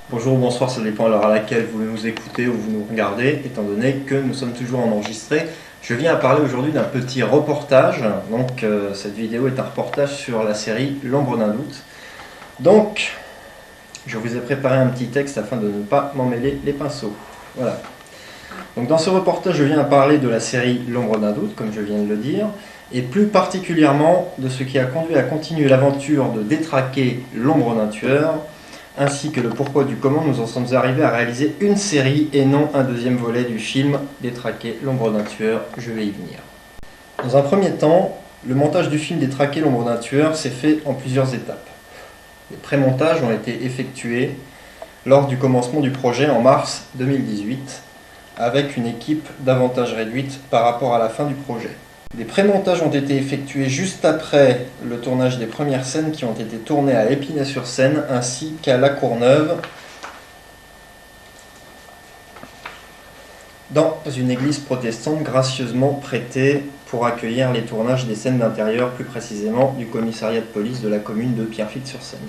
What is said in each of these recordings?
Bonjour ou bonsoir, ça dépend à l'heure à laquelle vous nous écoutez ou vous nous regardez, étant donné que nous sommes toujours enregistrés. Je viens à parler aujourd'hui d'un petit reportage. Cette vidéo est un reportage sur la série L'ombre d'un doute. Donc, je vous ai préparé un petit texte afin de ne pas m'emmêler les pinceaux. Voilà. Donc dans ce reportage, je viens à parler de la série L'ombre d'un doute, comme je viens de le dire, et plus particulièrement de ce qui a conduit à continuer l'aventure de détraquer l'ombre d'un tueur, ainsi que le pourquoi du comment nous en sommes arrivés à réaliser une série et non un deuxième volet du film Détraquer l'ombre d'un tueur. Je vais y venir. Dans un premier temps, le montage du film Détraquer l'ombre d'un tueur s'est fait en plusieurs étapes. Les pré-montages ont été effectués lors du commencement du projet en mars 2018, avec une équipe davantage réduite par rapport à la fin du projet. Des pré-montages ont été effectués juste après le tournage des premières scènes qui ont été tournées à Épinay-sur-Seine ainsi qu'à La Courneuve, dans une église protestante gracieusement prêtée pour accueillir les tournages des scènes d'intérieur, plus précisément du commissariat de police de la commune de Pierrefitte-sur-Seine,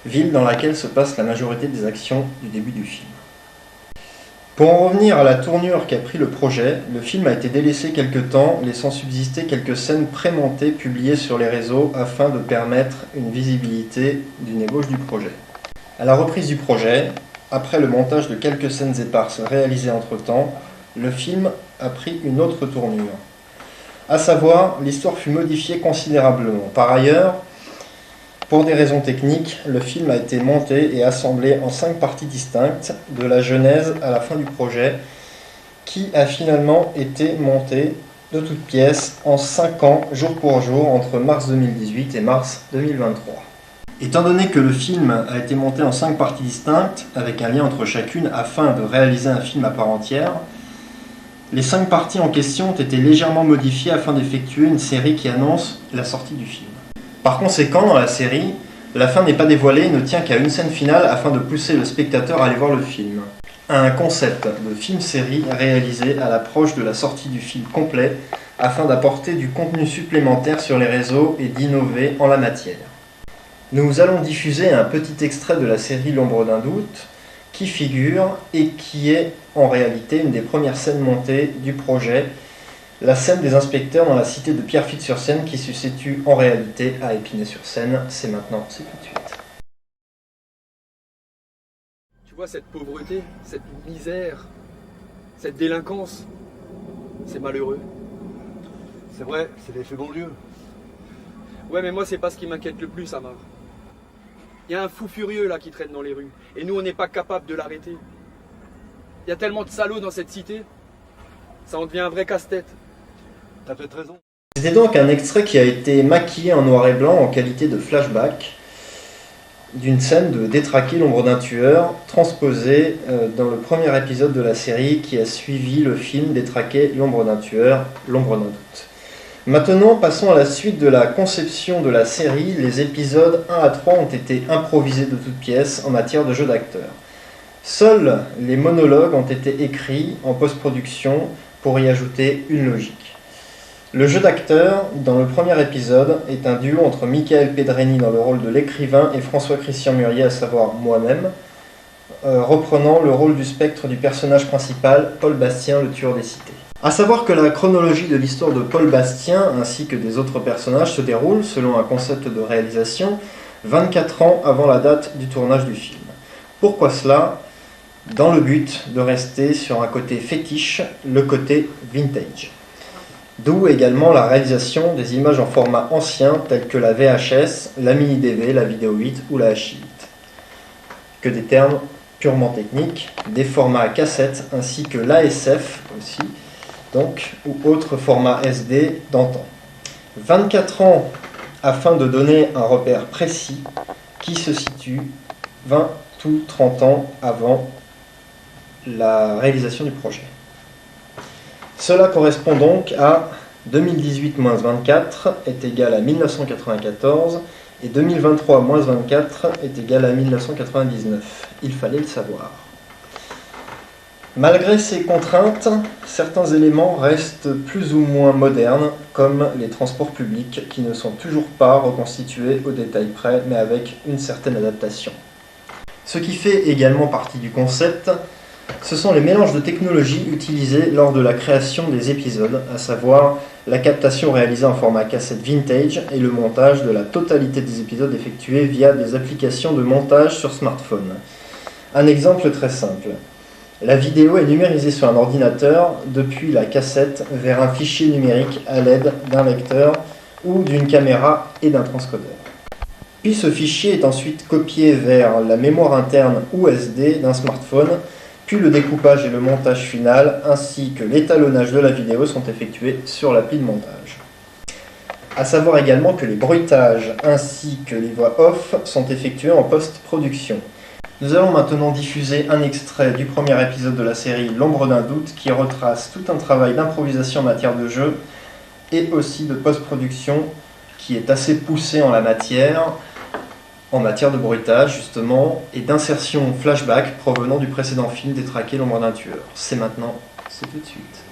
ville dans laquelle se passe la majorité des actions du début du film. Pour en revenir à la tournure qu'a pris le projet, le film a été délaissé quelque temps, laissant subsister quelques scènes pré-montées publiées sur les réseaux afin de permettre une visibilité d'une ébauche du projet. À la reprise du projet, après le montage de quelques scènes éparses réalisées entre-temps, le film a pris une autre tournure. À savoir, l'histoire fut modifiée considérablement. Par ailleurs, pour des raisons techniques, le film a été monté et assemblé en 5 parties distinctes, de la genèse à la fin du projet, qui a finalement été monté de toutes pièces en 5 ans, jour pour jour, entre mars 2018 et mars 2023. Étant donné que le film a été monté en 5 parties distinctes, avec un lien entre chacune afin de réaliser un film à part entière, les 5 parties en question ont été légèrement modifiées afin d'effectuer une série qui annonce la sortie du film. Par conséquent, dans la série, la fin n'est pas dévoilée et ne tient qu'à une scène finale afin de pousser le spectateur à aller voir le film. Un concept de film-série réalisé à l'approche de la sortie du film complet afin d'apporter du contenu supplémentaire sur les réseaux et d'innover en la matière. Nous allons diffuser un petit extrait de la série L'ombre d'un doute qui figure et qui est en réalité une des premières scènes montées du projet, la scène des inspecteurs dans la cité de Pierrefitte-sur-Seine qui se situe en réalité à Épinay-sur-Seine. C'est maintenant, c'est tout de suite. Tu vois cette pauvreté, cette misère, cette délinquance, c'est malheureux. C'est vrai, c'est l'effet banlieue. Ouais, mais moi c'est pas ce qui m'inquiète le plus, Amar. Il y a un fou furieux là qui traîne dans les rues, et nous on n'est pas capable de l'arrêter. Il y a tellement de salauds dans cette cité, ça en devient un vrai casse-tête. T'as peut-être raison. C'était donc un extrait qui a été maquillé en noir et blanc en qualité de flashback d'une scène de Détraquer l'ombre d'un tueur, transposée dans le premier épisode de la série qui a suivi le film Détraquer l'ombre d'un tueur, l'ombre d'un doute. Maintenant, passons à la suite de la conception de la série. Les épisodes 1 à 3 ont été improvisés de toutes pièces en matière de jeu d'acteurs. Seuls les monologues ont été écrits en post-production pour y ajouter une logique. Le jeu d'acteur, dans le premier épisode, est un duo entre Michael Pedreni dans le rôle de l'écrivain et François-Christian Murier, à savoir moi-même, reprenant le rôle du spectre du personnage principal, Paul Bastien, le tueur des cités. A savoir que la chronologie de l'histoire de Paul Bastien, ainsi que des autres personnages, se déroule, selon un concept de réalisation, 24 ans avant la date du tournage du film. Pourquoi cela ? Dans le but de rester sur un côté fétiche, le côté vintage. D'où également la réalisation des images en format ancien telles que la VHS, la mini-DV, la vidéo 8 ou la H8. Que des termes purement techniques, des formats cassette ainsi que l'ASF aussi, donc, ou autres formats SD d'antan. 24 ans afin de donner un repère précis qui se situe 20 ou 30 ans avant la réalisation du projet. Cela correspond donc à 2018 moins 24 est égal à 1994 et 2023 moins 24 est égal à 1999. Il fallait le savoir. Malgré ces contraintes, certains éléments restent plus ou moins modernes, comme les transports publics qui ne sont toujours pas reconstitués au détail près, mais avec une certaine adaptation. Ce qui fait également partie du concept, ce sont les mélanges de technologies utilisés lors de la création des épisodes, à savoir la captation réalisée en format cassette vintage et le montage de la totalité des épisodes effectués via des applications de montage sur smartphone. Un exemple très simple. La vidéo est numérisée sur un ordinateur depuis la cassette vers un fichier numérique à l'aide d'un lecteur ou d'une caméra et d'un transcodeur. Puis ce fichier est ensuite copié vers la mémoire interne ou SD d'un smartphone, puis le découpage et le montage final ainsi que l'étalonnage de la vidéo sont effectués sur l'appli de montage. A savoir également que les bruitages ainsi que les voix off sont effectués en post-production. Nous allons maintenant diffuser un extrait du premier épisode de la série L'ombre d'un doute qui retrace tout un travail d'improvisation en matière de jeu et aussi de post-production qui est assez poussé en la matière de bruitage justement et d'insertion flashback provenant du précédent film Détraquer l'ombre d'un tueur. C'est maintenant, c'est tout de suite.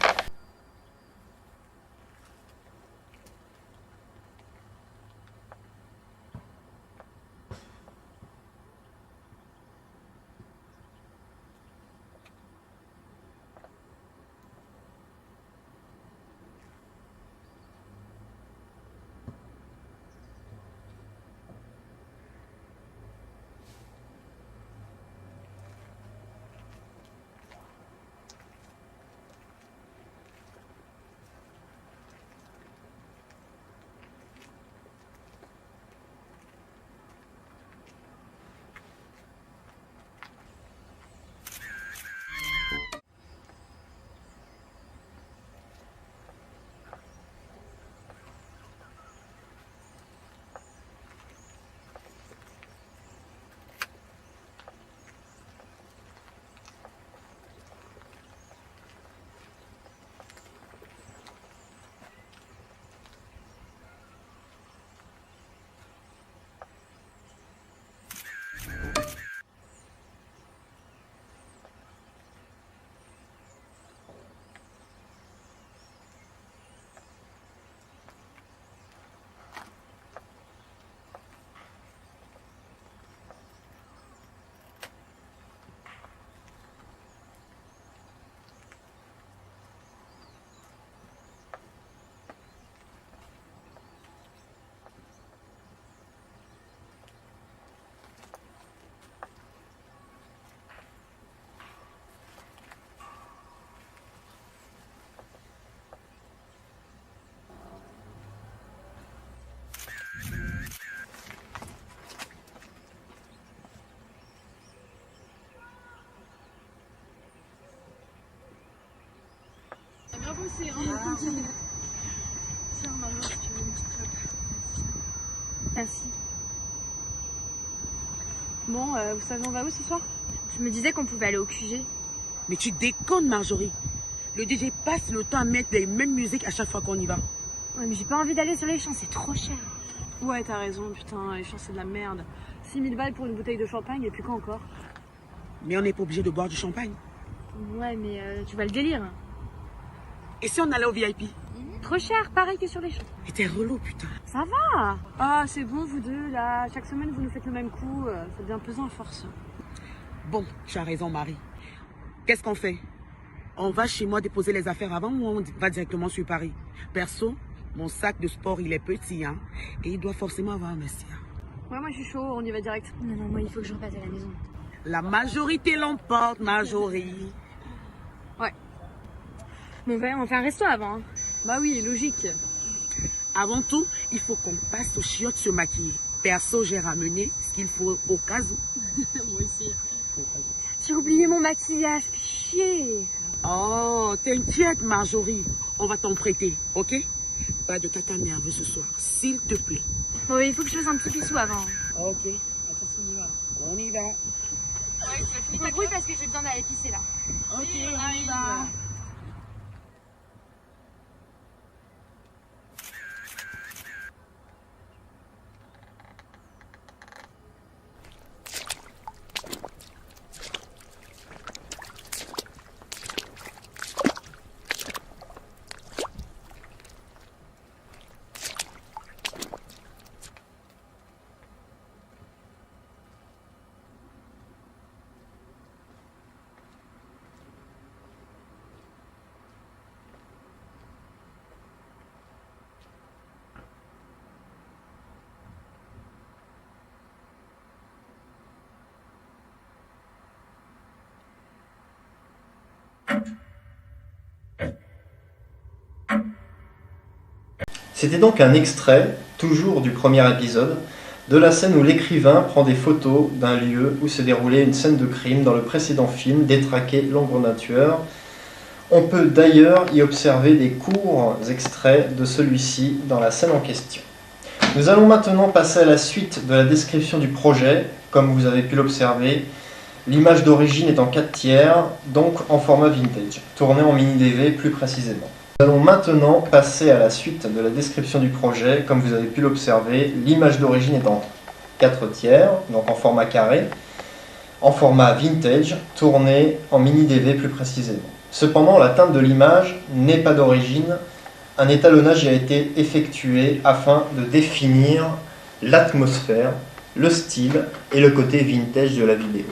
Bien bossé, hein. Tiens, maman, si tu veux une petite clope. Merci. Bon, vous savez on va où ce soir? Je me disais qu'on pouvait aller au QG. Mais tu déconnes, Marjorie. Le DJ passe le temps à mettre les mêmes musiques à chaque fois qu'on y va. Ouais, mais j'ai pas envie d'aller sur les champs, c'est trop cher. Ouais, t'as raison, putain, les champs c'est de la merde. 6000 balles pour une bouteille de champagne et puis quoi encore? Mais on n'est pas obligé de boire du champagne. Ouais, mais tu vois le délire. Et si on allait au VIP? Trop cher, pareil que sur les champs. Et t'es relou, putain. Ça va. Ah, c'est bon, vous deux, là, chaque semaine vous nous faites le même coup, ça devient pesant à force. Bon, tu as raison, Marie. Qu'est-ce qu'on fait? On va chez moi déposer les affaires avant ou on va directement sur Paris? Perso, mon sac de sport, il est petit, hein, et il doit forcément avoir un vestiaire. Ouais, moi je suis chaud, on y va direct. Non, non, moi il faut que je repasse à la maison. La majorité l'emporte, Marjorie. Ouais. Bon, on fait un resto avant. Hein. Bah oui, logique. Avant tout, il faut qu'on passe au chiottes se maquiller. Perso, j'ai ramené ce qu'il faut au cas où. Moi aussi. J'ai oublié mon maquillage, chier. Oh, t'inquiète, Marjorie. On va t'en prêter, ok? Pas de tata nerveux ce soir, s'il te plaît. Bon, il faut que je fasse un petit pissou avant. Ok, attention, on y va. On y va. Ouais, tu as fini ta grouille parce que j'ai besoin d'aller pisser là. Ok, on y va. C'était donc un extrait, toujours du premier épisode, de la scène où l'écrivain prend des photos d'un lieu où se déroulait une scène de crime dans le précédent film, Détraquer l'ombre d'un tueur. On peut d'ailleurs y observer des courts extraits de celui-ci dans la scène en question. Nous allons maintenant passer à la suite de la description du projet. Comme vous avez pu l'observer, l'image d'origine est en 4/3, donc en format vintage, tourné en mini-DV plus précisément. Nous allons maintenant passer à la suite de la description du projet. Comme vous avez pu l'observer, l'image d'origine est en 4/3, donc en format carré, en format vintage, tourné en mini-DV plus précisément. Cependant, la teinte de l'image n'est pas d'origine. Un étalonnage y a été effectué afin de définir l'atmosphère, le style et le côté vintage de la vidéo.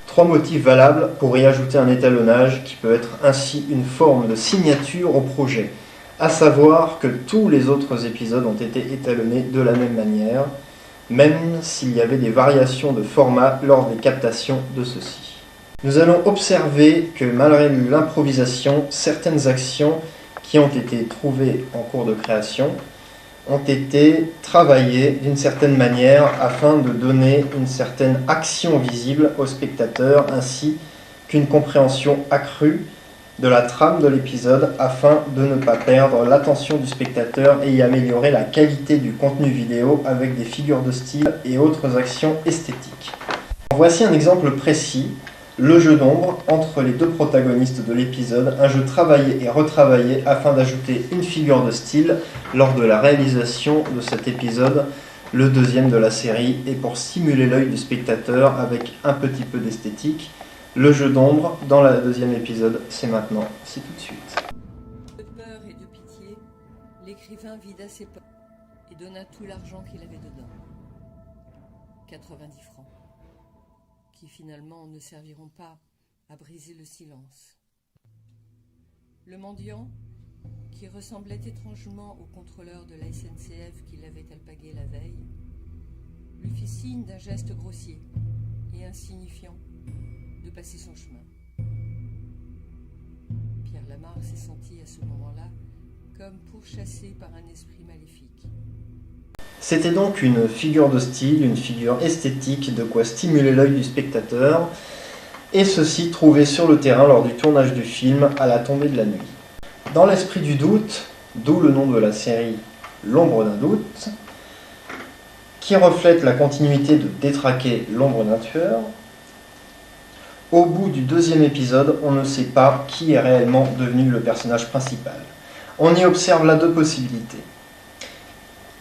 3 motifs valables pour y ajouter un étalonnage qui peut être ainsi une forme de signature au projet, à savoir que tous les autres épisodes ont été étalonnés de la même manière, même s'il y avait des variations de format lors des captations de ceux-ci. Nous allons observer que malgré l'improvisation, certaines actions qui ont été trouvées en cours de création ont été travaillées d'une certaine manière afin de donner une certaine action visible au spectateur ainsi qu'une compréhension accrue de la trame de l'épisode afin de ne pas perdre l'attention du spectateur et y améliorer la qualité du contenu vidéo avec des figures de style et autres actions esthétiques. Voici un exemple précis. Le jeu d'ombre entre les deux protagonistes de l'épisode, un jeu travaillé et retravaillé afin d'ajouter une figure de style lors de la réalisation de cet épisode, le deuxième de la série, et pour stimuler l'œil du spectateur avec un petit peu d'esthétique. Le jeu d'ombre dans le deuxième épisode, c'est maintenant, c'est tout de suite. De peur et de pitié, l'écrivain vida ses poches et donna tout l'argent qu'il avait dedans. 90 francs. Qui finalement ne serviront pas à briser le silence. Le mendiant, qui ressemblait étrangement au contrôleur de la SNCF qui l'avait alpagué la veille, lui fit signe d'un geste grossier et insignifiant de passer son chemin. Pierre Lamarre s'est senti à ce moment-là comme pourchassé par un esprit maléfique. C'était donc une figure de style, une figure esthétique, de quoi stimuler l'œil du spectateur, et ceci trouvé sur le terrain lors du tournage du film à la tombée de la nuit. Dans l'esprit du doute, d'où le nom de la série L'ombre d'un doute, qui reflète la continuité de Détraquer l'ombre d'un tueur, au bout du deuxième épisode, on ne sait pas qui est réellement devenu le personnage principal. On y observe là 2 possibilités.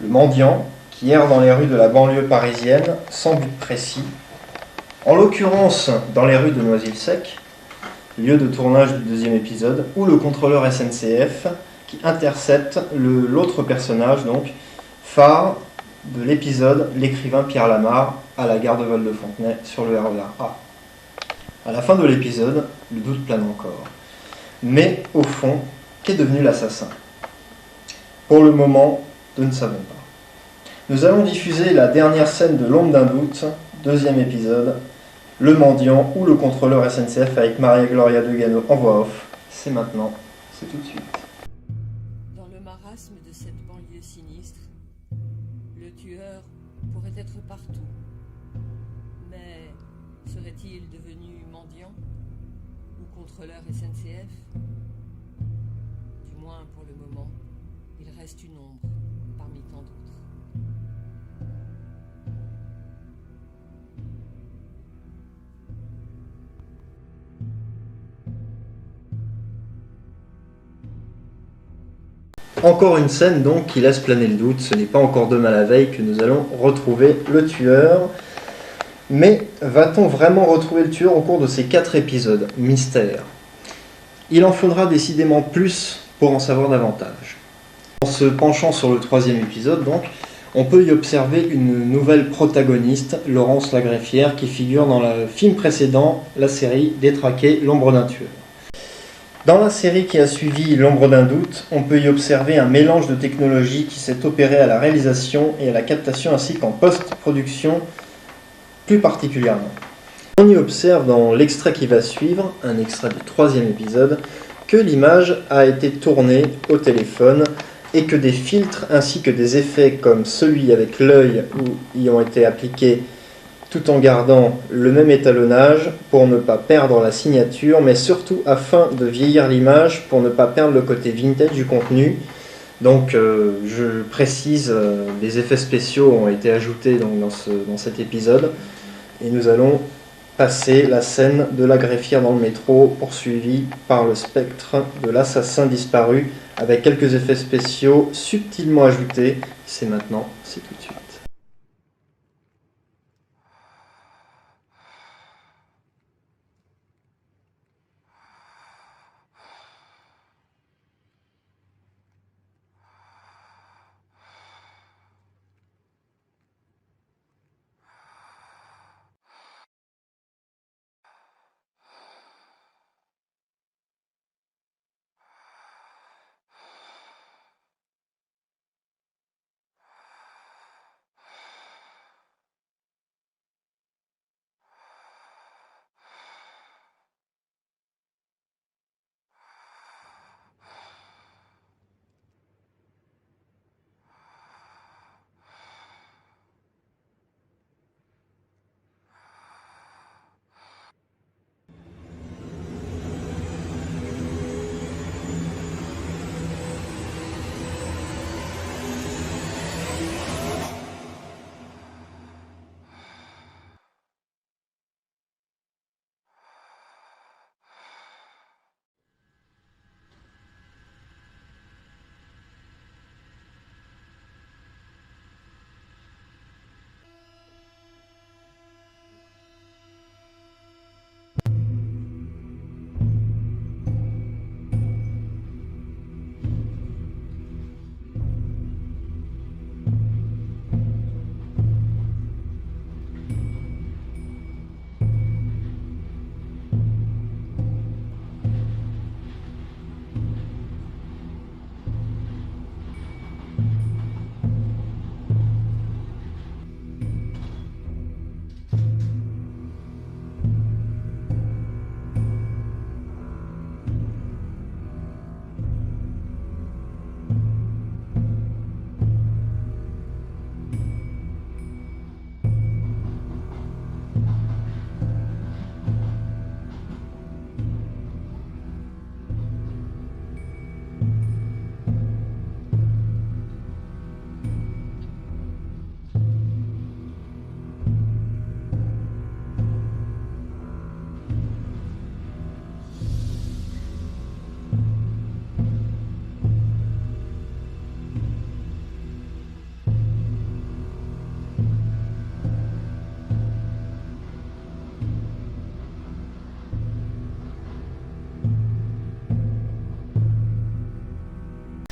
Le mendiant, qui erre dans les rues de la banlieue parisienne, sans but précis, en l'occurrence dans les rues de Noisy-le-Sec, lieu de tournage du deuxième épisode, ou le contrôleur SNCF, qui intercepte l'autre personnage, donc, phare de l'épisode, l'écrivain Pierre Lamarre, à la gare de Val-de-Fontenay, sur le RER A. À la fin de l'épisode, le doute plane encore. Mais, au fond, qu'est devenu l'assassin ? Pour le moment, nous ne savons pas. Nous allons diffuser la dernière scène de L'ombre d'un doute, deuxième épisode, le mendiant ou le contrôleur SNCF avec Maria Gloria Degano en voix off. C'est maintenant, c'est tout de suite. Dans le marasme de cette banlieue sinistre, le tueur pourrait être partout. Mais serait-il devenu mendiant ou contrôleur SNCF ? Du moins pour le moment, il reste une ombre parmi tant d'autres. Encore une scène donc qui laisse planer le doute. Ce n'est pas encore demain la veille que nous allons retrouver le tueur. Mais va-t-on vraiment retrouver le tueur au cours de ces 4 épisodes ? Mystère. Il en faudra décidément plus pour en savoir davantage. En se penchant sur le 3e épisode, donc, on peut y observer une nouvelle protagoniste, Laurence Lagreffière, qui figure dans le film précédent, la série Détraquer l'ombre d'un tueur. Dans la série qui a suivi L'ombre d'un doute, on peut y observer un mélange de technologies qui s'est opéré à la réalisation et à la captation ainsi qu'en post-production plus particulièrement. On y observe dans l'extrait qui va suivre, un extrait du 3e épisode, que l'image a été tournée au téléphone et que des filtres ainsi que des effets comme celui avec l'œil y ont été appliqués tout en gardant le même étalonnage pour ne pas perdre la signature, mais surtout afin de vieillir l'image pour ne pas perdre le côté vintage du contenu. Donc je précise, les effets spéciaux ont été ajoutés donc, dans cet épisode, et nous allons passer la scène de la greffière dans le métro, poursuivie par le spectre de l'assassin disparu, avec quelques effets spéciaux subtilement ajoutés. C'est maintenant, c'est tout de suite.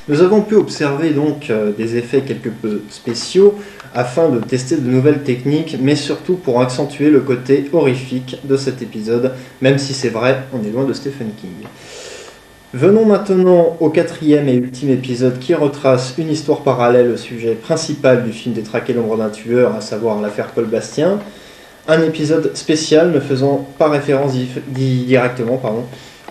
Nous avons pu observer donc des effets quelque peu spéciaux afin de tester de nouvelles techniques, mais surtout pour accentuer le côté horrifique de cet épisode, même si c'est vrai, on est loin de Stephen King. Venons maintenant au 4e et ultime épisode qui retrace une histoire parallèle au sujet principal du film Détraquer l'ombre d'un tueur, à savoir l'affaire Paul Bastien. Un épisode spécial ne faisant pas référence directement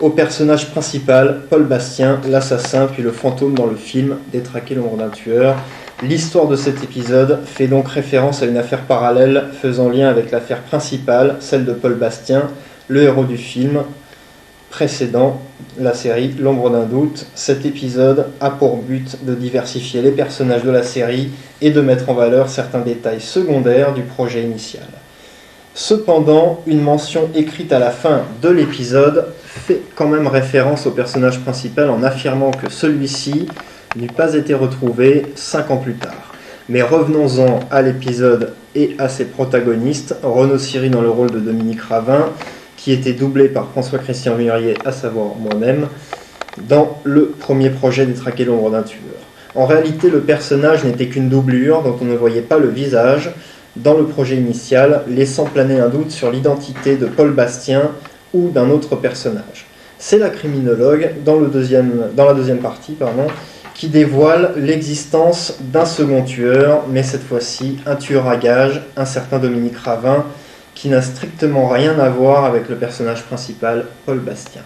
au personnage principal, Paul Bastien, l'assassin, puis le fantôme dans le film Détraquer l'ombre d'un tueur. L'histoire de cet épisode fait donc référence à une affaire parallèle faisant lien avec l'affaire principale, celle de Paul Bastien, le héros du film précédent, la série L'ombre d'un doute. Cet épisode a pour but de diversifier les personnages de la série et de mettre en valeur certains détails secondaires du projet initial. Cependant, une mention écrite à la fin de l'épisode fait quand même référence au personnage principal en affirmant que celui-ci n'eût pas été retrouvé 5 ans plus tard. Mais revenons-en à l'épisode et à ses protagonistes. Renaud Siri dans le rôle de Dominique Ravin, qui était doublé par François-Christian Murier, à savoir moi-même, dans le premier projet Détraquer l'ombre d'un tueur. En réalité, le personnage n'était qu'une doublure dont on ne voyait pas le visage dans le projet initial, laissant planer un doute sur l'identité de Paul Bastien ou d'un autre personnage. C'est la criminologue, dans la deuxième partie, qui dévoile l'existence d'un second tueur, mais cette fois-ci un tueur à gages, un certain Dominique Ravin, qui n'a strictement rien à voir avec le personnage principal, Paul Bastien.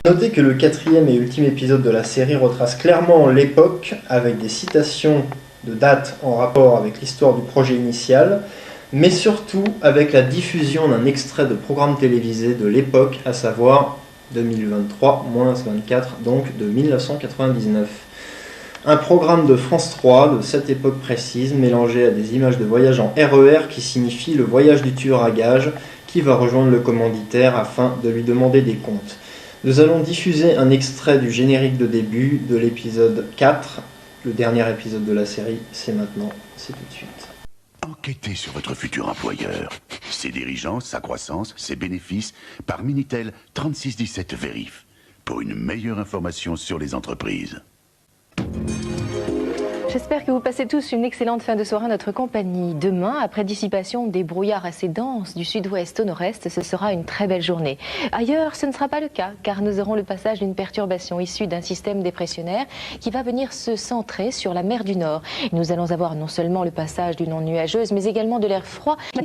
Notez que le 4e et ultime épisode de la série retrace clairement l'époque avec des citations de dates en rapport avec l'histoire du projet initial, mais surtout avec la diffusion d'un extrait de programme télévisé de l'époque, à savoir 2023-24, donc de 1999. Un programme de France 3 de cette époque précise, mélangé à des images de voyage en RER qui signifie le voyage du tueur à gages qui va rejoindre le commanditaire afin de lui demander des comptes. Nous allons diffuser un extrait du générique de début de l'épisode 4, le dernier épisode de la série, c'est maintenant, c'est tout de suite. Enquêtez sur votre futur employeur, ses dirigeants, sa croissance, ses bénéfices, par Minitel 3617 Vérif, pour une meilleure information sur les entreprises. J'espère que vous passez tous une excellente fin de soirée à notre compagnie. Demain, après dissipation des brouillards assez denses du sud-ouest au nord-est, ce sera une très belle journée. Ailleurs, ce ne sera pas le cas, car nous aurons le passage d'une perturbation issue d'un système dépressionnaire qui va venir se centrer sur la mer du Nord. Nous allons avoir non seulement le passage d'une onde nuageuse, mais également de l'air froid. Le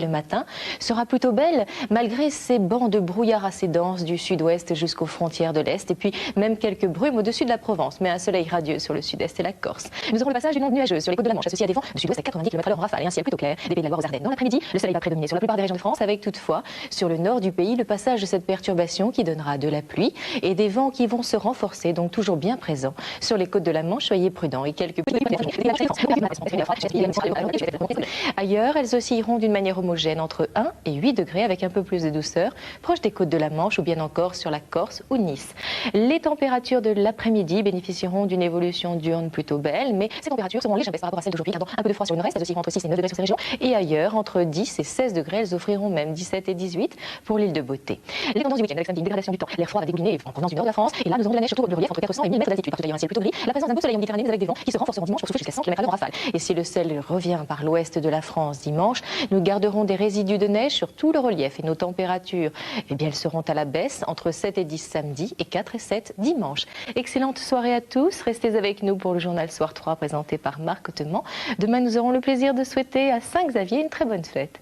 matin sera plutôt belle, malgré ces bancs de brouillard assez denses du sud-ouest jusqu'aux frontières de l'Est, et puis même quelques brumes au-dessus de la Provence, mais un soleil radieux sur le sud-est et la Corse. Nous aurons le passage d'une onde nuageuse sur les côtes de la Manche, associée à des vents de sud-ouest à 90 km/h en rafale et un ciel plutôt clair, des pays de la Loire aux Ardennes. Dans l'après-midi, le soleil va prédominer sur la plupart des régions de France, avec toutefois, sur le nord du pays, le passage de cette perturbation qui donnera de la pluie et des vents qui vont se renforcer, donc toujours bien présents. Sur les côtes de la Manche, soyez prudents et quelques ailleurs, elles oscilleront d'une manière homogène entre 1 et 8 degrés avec un peu plus de douceur, proche des côtes de la Manche ou bien encore sur la Corse ou Nice. Les températures de l'après-midi bénéficieront d'une évolution diurne plutôt belle, mais ces températures seront légères par rapport à celles d'aujourd'hui, gardant un peu de froid sur le nord-est, elles oscilleront entre 6 et 9 degrés sur ces régions, et ailleurs, entre 10 et 16 degrés, elles offriront même 17 et 18 pour l'île de Beauté. Les tendances du week-end avec samedi, dégradation du temps, l'air froid va dégouiner en provenance du nord de la France, et là nous aurons de la neige surtout le relief entre 400 et 1000 mètres d'altitude, partout d'ailleurs un ciel plutôt gris, la présence d'un beau soleil en Méditerranée avec des vents qui se renforceront dimanche pour souffler jusqu'à 100 km/h en rafale. Et si le ciel revient par l'ouest de la France dimanche, nous garderons des résidus de neige sur tout le relief et nos températures, eh bien, elles seront à la baisse entre 7 et 10 samedi et 4 et 7 dimanche. Excellente soirée à tous, restez avec nous pour le journal Soir 3 présenté par Marc Autement. Demain, nous aurons le plaisir de souhaiter à Saint-Xavier une très bonne fête.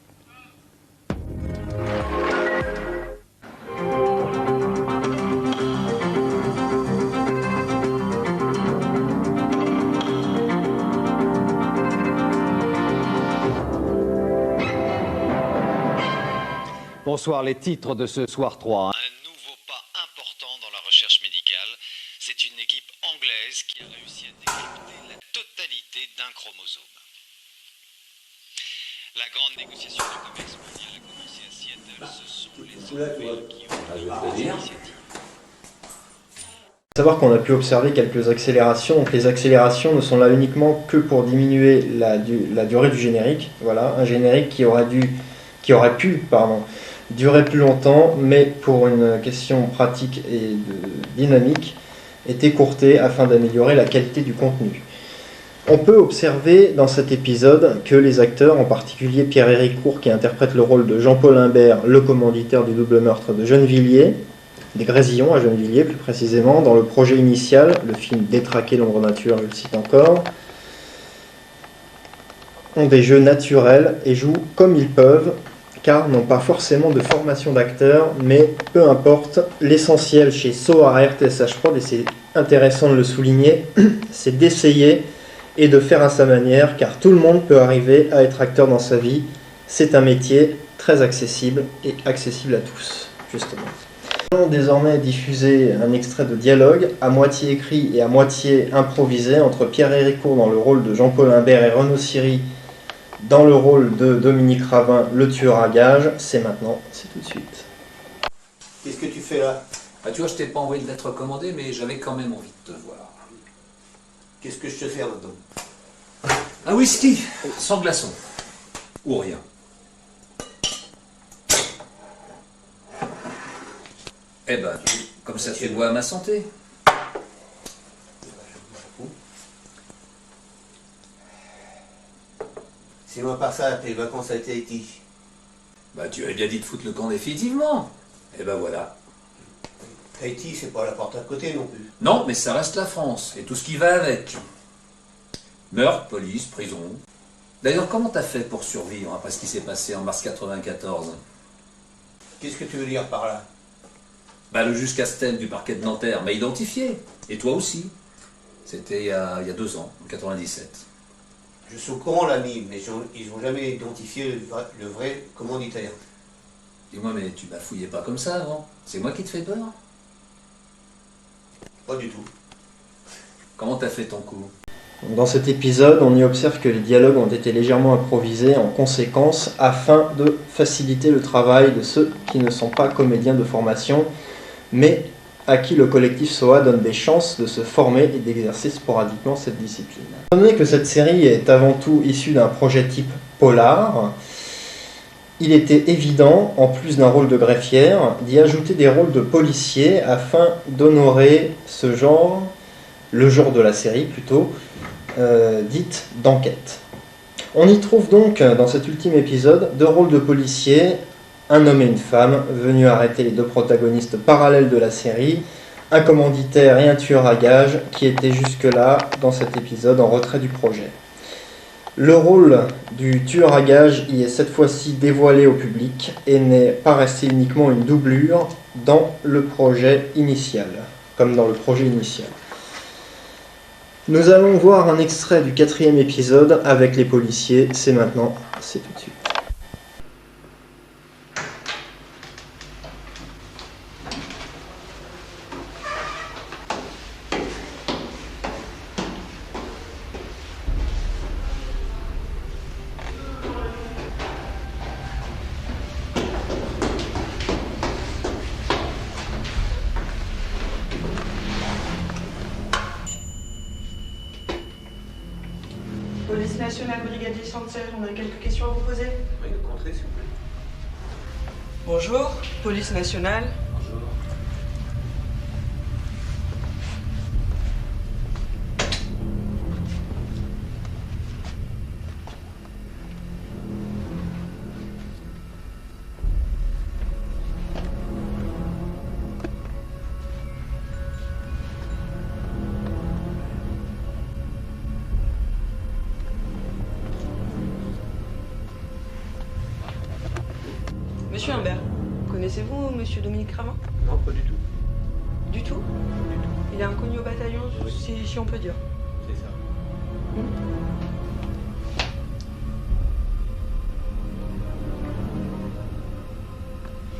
Bonsoir, les titres de ce Soir 3. Un nouveau pas important dans la recherche médicale. C'est une équipe anglaise qui a réussi à décrypter la totalité d'un chromosome. La grande négociation du commerce mondial a commencé à Seattle. Ce sont les Européens qui ont pris l'initiative. Savoir qu'on a pu observer quelques accélérations, donc les accélérations ne sont là uniquement que pour diminuer la durée du générique. Voilà, un générique qui aurait pu durer plus longtemps, mais pour une question pratique et dynamique, est écourté afin d'améliorer la qualité du contenu. On peut observer dans cet épisode que les acteurs, en particulier Pierre-Éric Court qui interprète le rôle de Jean-Paul Imbert, le commanditaire du double meurtre de Gennevilliers, des Grésillons à Gennevilliers plus précisément, dans le projet initial, le film Détraquer l'ombre nature, je le cite encore, ont des jeux naturels et jouent comme ils peuvent, car n'ont pas forcément de formation d'acteur, mais peu importe, l'essentiel chez Soar RTSH Prod, et c'est intéressant de le souligner, c'est d'essayer et de faire à sa manière, car tout le monde peut arriver à être acteur dans sa vie. C'est un métier très accessible et accessible à tous, justement. Nous allons désormais diffuser un extrait de dialogue, à moitié écrit et à moitié improvisé, entre Pierre-Éric Court dans le rôle de Jean-Paul Imbert et Renaud Siri dans le rôle de Dominique Ravin, le tueur à gages. C'est maintenant, c'est tout de suite. Qu'est-ce que tu fais là? Ah, tu vois, je t'ai pas envoyé de lettre commandée, mais j'avais quand même envie de te voir. Qu'est-ce que je te fais là-dedans? Un whisky, sans glaçon. Ou rien. Eh ben, comme ça tu bois à ma santé. Sinon, à part ça, tes vacances à Tahiti. Bah, tu avais bien dit de foutre le camp définitivement. Eh ben voilà. Tahiti, c'est pas la porte à côté non plus. Non, mais ça reste la France, et tout ce qui va avec. Meurtre, police, prison. D'ailleurs, comment t'as fait pour survivre après ce qui s'est passé en mars 94? Qu'est-ce que tu veux dire par là? Bah, le juge Castel du parquet de Nanterre m'a identifié. Et toi aussi. C'était il y a 2 ans, en 97. Je suis au courant, l'ami, mais ils n'ont jamais identifié le vrai commanditaire. Dis-moi, mais tu m'as fouillé pas comme ça avant. C'est moi qui te fais peur? Pas du tout. Comment t'as fait ton coup? Dans cet épisode, on y observe que les dialogues ont été légèrement improvisés en conséquence afin de faciliter le travail de ceux qui ne sont pas comédiens de formation, mais à qui le collectif SOA donne des chances de se former et d'exercer sporadiquement cette discipline. Étant donné que cette série est avant tout issue d'un projet type polar, il était évident, en plus d'un rôle de greffière, d'y ajouter des rôles de policiers afin d'honorer ce genre, le genre de la série plutôt, dite d'enquête. On y trouve donc, dans cet ultime épisode, 2 rôles de policiers, un homme et une femme, venus arrêter les 2 protagonistes parallèles de la série, un commanditaire et un tueur à gages, qui étaient jusque-là, dans cet épisode, en retrait du projet. Le rôle du tueur à gages y est cette fois-ci dévoilé au public et n'est pas resté uniquement une doublure dans le projet initial, comme dans le projet initial. Nous allons voir un extrait du 4e épisode avec les policiers. C'est maintenant, c'est tout de suite. Police nationale, brigadier Sanchez, on a quelques questions à vous poser. Oui, le contrée, s'il vous plaît. Bonjour, police nationale. Bonjour. Monsieur Humbert, connaissez-vous Monsieur Dominique Cravin? Non, pas du tout. Du tout? Il est inconnu au bataillon, si on peut dire. C'est ça.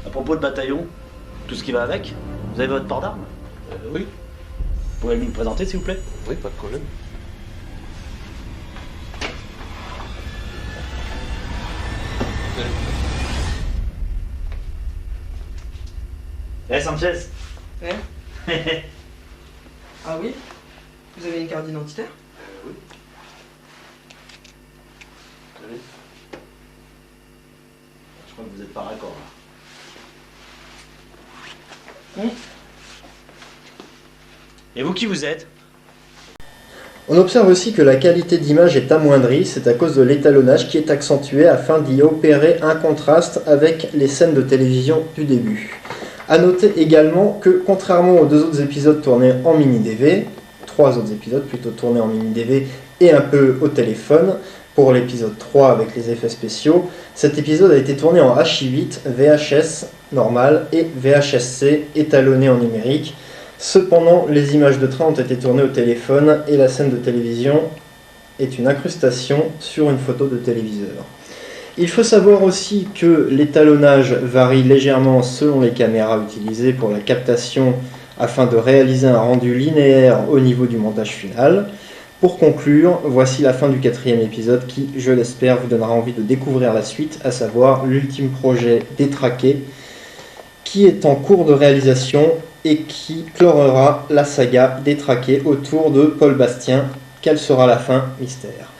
À propos de bataillon, tout ce qui va avec, vous avez votre port d'armes? Oui. Pouvez-vous nous le présenter, s'il vous plaît? Oui, pas de problème. Sanchez. Ah oui? Vous avez une carte d'identitaire? Oui. Allez. Je crois que vous êtes pas raccord là. Et vous qui vous êtes? On observe aussi que la qualité d'image est amoindrie, c'est à cause de l'étalonnage qui est accentué afin d'y opérer un contraste avec les scènes de télévision du début. A noter également que, contrairement aux 2 autres épisodes tournés en mini-DV, 3 autres épisodes plutôt tournés en mini-DV et un peu au téléphone, pour l'épisode 3 avec les effets spéciaux, cet épisode a été tourné en H8, VHS normal et VHS-C étalonné en numérique. Cependant, les images de train ont été tournées au téléphone et la scène de télévision est une incrustation sur une photo de téléviseur. Il faut savoir aussi que l'étalonnage varie légèrement selon les caméras utilisées pour la captation afin de réaliser un rendu linéaire au niveau du montage final. Pour conclure, voici la fin du 4e épisode qui, je l'espère, vous donnera envie de découvrir la suite, à savoir l'ultime projet Détraqué, qui est en cours de réalisation et qui clorera la saga Détraqué autour de Paul Bastien. Quelle sera la fin? Mystère.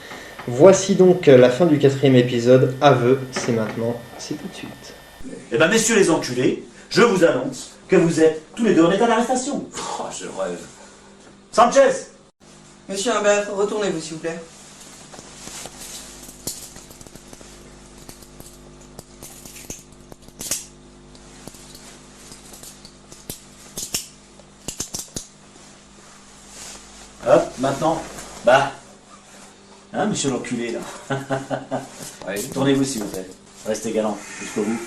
Voici donc la fin du 4e épisode. Aveu, c'est maintenant, c'est tout de suite. Eh ben, messieurs les enculés, je vous annonce que vous êtes tous les 2 en état d'arrestation. Oh, je rêve. Sanchez! Monsieur Humbert, retournez-vous s'il vous plaît. Hop, maintenant, bah. Hein, monsieur l'enculé, là. Ouais. Tournez-vous, s'il vous plaît. Restez galant, jusqu'au bout.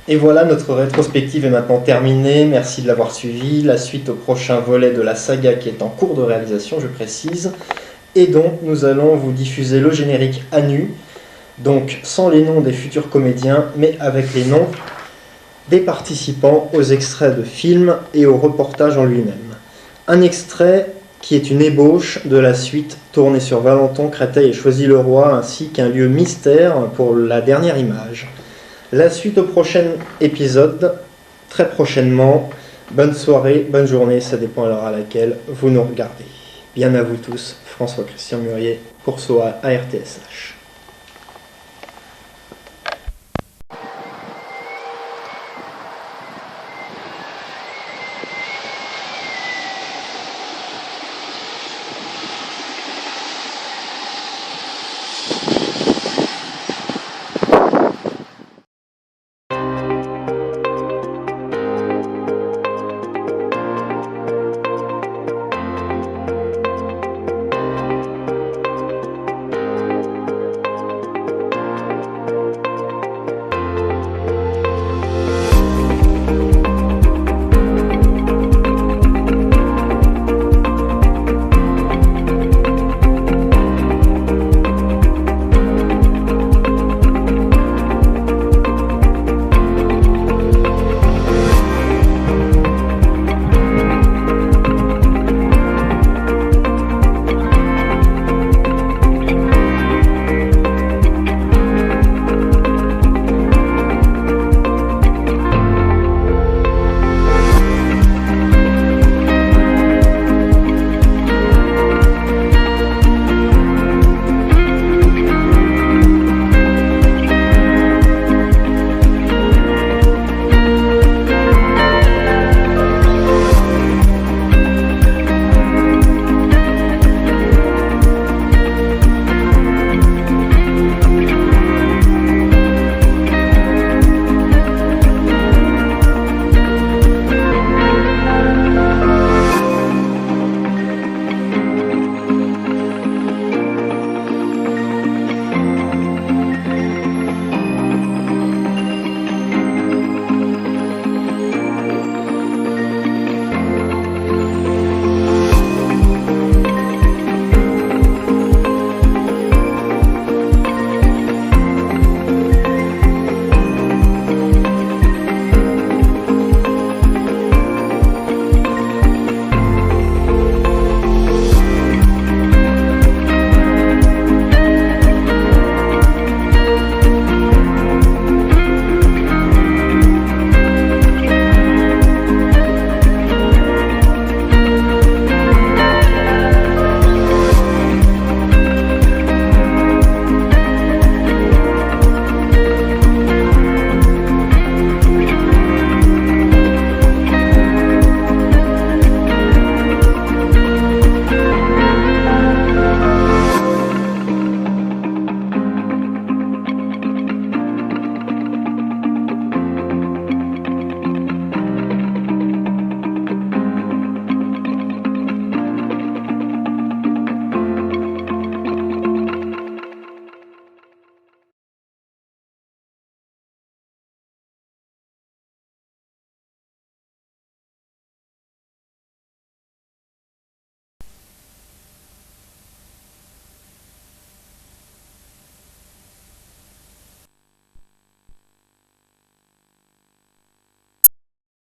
Et voilà, notre rétrospective est maintenant terminée. Merci de l'avoir suivi. La suite au prochain volet de la saga qui est en cours de réalisation, je précise. Et donc, nous allons vous diffuser le générique à nu, donc sans les noms des futurs comédiens, mais avec les noms des participants aux extraits de films et au reportage en lui-même. Un extrait qui est une ébauche de la suite tournée sur Valenton, Créteil et Choisy-le-Roi, ainsi qu'un lieu mystère pour la dernière image. La suite au prochain épisode, très prochainement. Bonne soirée, bonne journée, ça dépend à l'heure à laquelle vous nous regardez. Bien à vous tous, François-Christian Murier pour SOA à RTSH.